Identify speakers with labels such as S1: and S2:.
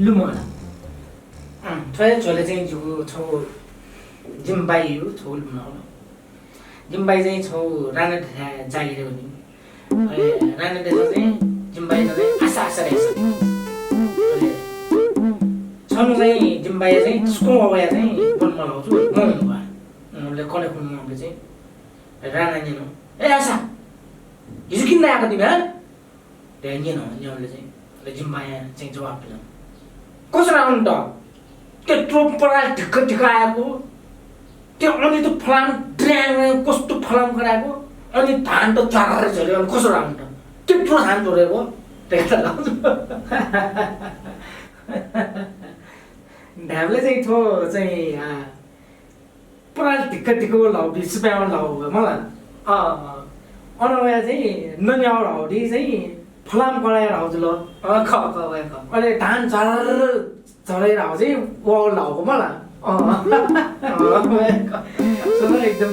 S1: लुमोला थोरै छोले चाहिँ जो छौ जिम्बाई हो छोल बनाउनु जिम्बाई चाहिँ छौ राना जागिर हो नि राना देशमा चाहिँ जिम्बाई चाहिँ आशा आशा रहेछ छनु चाहिँ जिम्बाई चाहिँ त्यसको अवया चाहिँ बनमा लाउँछु म हुनुभयो उनले कले खुल्मुले चाहिँ राना निनो ए आशा हिजो किन आएको तिमी हँ निन निहरूले चाहिँ जिम्बाई चाहिँ जवाब दिनु कसरी आउनु त त्यत्रो पराल ढिक्क ढिक्क आएको त्यो अनि त फलाम ड्याङ कस्तो फलाम गराएको अनि धान त चार झऱ्यो अनि कसरी आउनु त त्यत्रो धान झरेको त्यही लाउँछु ढ्याबले चाहिँ थो चाहिँ पराल ढिक्क ढिक्क लाउ 20 रुपियाँमा लाउ मलाई अनवया चाहिँ नन्यावर हौडी चाहिँ फलाम गराएर आउँछु ल अहिले धान झरेर आउँछ वो लाउको मलाई सुन एकदम